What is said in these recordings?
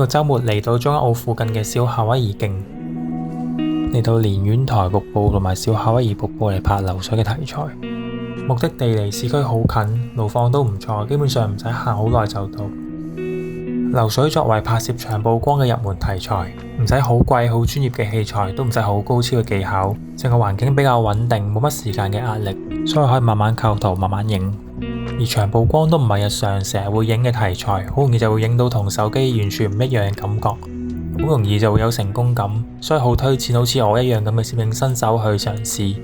個週末嚟到將軍澳附近嘅小夏威夷徑，嚟到連遠台瀑布同埋小夏威夷瀑布嚟拍流水嘅題材。目的地離市區好近，路況都唔錯，基本上唔使行好耐就到。流水作為拍攝長曝光嘅入門題材，唔使好貴好專業嘅器材，都唔使好高超嘅技巧，成個環境比較穩定，冇乜時間嘅壓力，所以可以慢慢構圖，慢慢影。而長曝光都唔係日常成日會影嘅題材，好容易就會影到同手機完全唔一樣嘅感覺，好容易就會有成功感，所以好推薦好似我一樣咁嘅攝影新手去嘗試。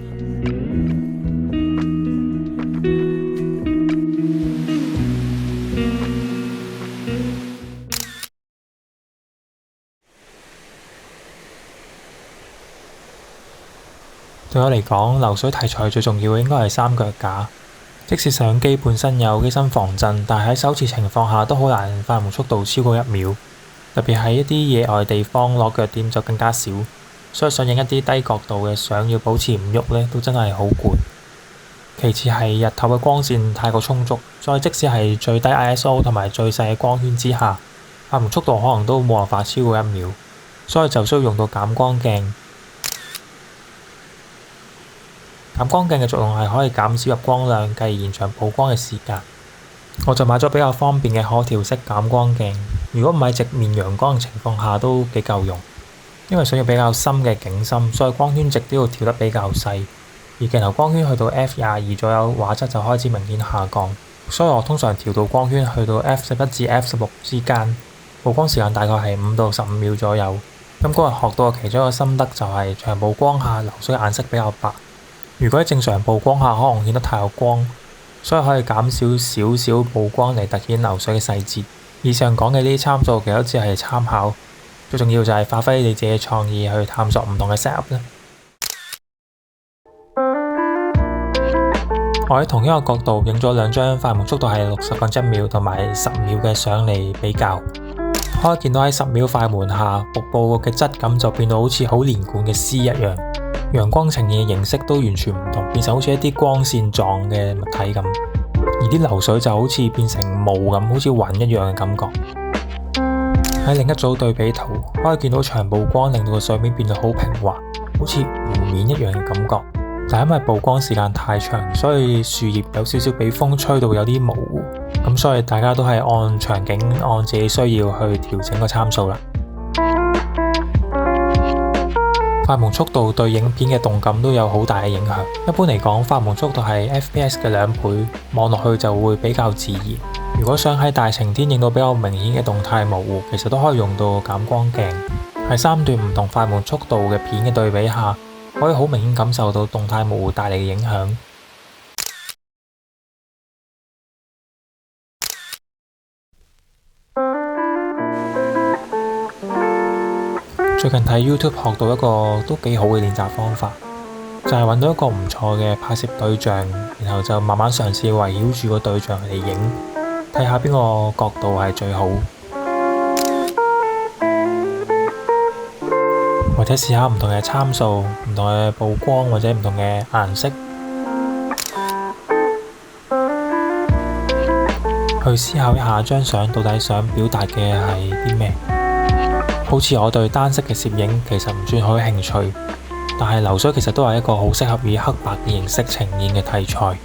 對我嚟講，流水題材最重要嘅應該係三腳架。即使相機本身有機身防震，但係喺手持情況下都好難快門速度超過1秒。特別係一啲野外地方落腳點就更加少，所以想影一啲低角度嘅相要保持唔喐呢，都真係好攰。其次係日頭嘅光線太過充足，所以即使係最低 ISO 同埋最細嘅光圈之下，快門速度可能都冇辦法超過1秒，所以就需要用到減光鏡。減光鏡嘅作用係可以減少入光量，繼而延長曝光嘅時間。我就買咗比較方便嘅可調式減光鏡，如果唔係直面陽光嘅情況下都幾夠用。因為想要比較深嘅景深，所以光圈值都要調得比較細。而鏡頭光圈去到 F22左右，畫質就開始明顯下降。所以我通常調到光圈去到 F11至 F16之間，曝光時間大概係5到15秒左右。咁嗰日學到嘅其中一個心得就係長曝光下流水顏色比較白。如果喺正常曝光下，可能顯得太有光，所以可以減少少曝光嚟突顯流水嘅細節。以上講嘅呢啲參數其實都只係參考，最重要就係發揮你自己嘅創意去探索唔同嘅 setup 啦。我喺同一個角度影咗兩張快門速度係60/1秒同埋10秒嘅相嚟比較，可以見到喺10秒快門下，瀑布嘅質感就變到好似好連貫嘅絲一樣。陽光呈現嘅形式都完全唔同，變成好似一啲光線狀嘅物體咁，而啲流水就好似變成霧咁，好似雲一樣嘅感覺。喺另一組對比圖，可以見到長曝光令到個水面變得好平滑，好似湖面一樣嘅感覺。但因為曝光時間太長，所以樹葉有少少俾風吹到有啲模糊，咁所以大家都係按場景按自己需要去調整個參數啦。快門速度對影片嘅動感都有好大嘅影響。一般嚟講，快門速度係 FPS 嘅2倍，望落去就會比較自然。如果想喺大晴天影到比較明顯嘅動態模糊，其實都可以用到減光鏡。喺3段唔同快門速度嘅片嘅對比下，可以好明顯感受到動態模糊帶嚟嘅影響。最近睇 YouTube 學到一個都幾好嘅練習方法，就係揾到一個唔錯嘅拍攝對象，然後就慢慢嘗試圍繞住個對象嚟影，睇下邊個角度係最好，或者試下唔同嘅參數、唔同嘅曝光或者唔同嘅顏色，去思考一下張相到底想表達嘅係啲咩。好似我對單色嘅攝影其實唔算好有興趣，但係流水其實都係一個好適合以黑白嘅形式呈現嘅題材，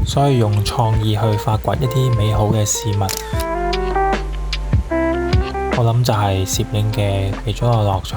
所以用創意去發掘一啲美好嘅事物，我諗就係攝影嘅其中一個樂趣。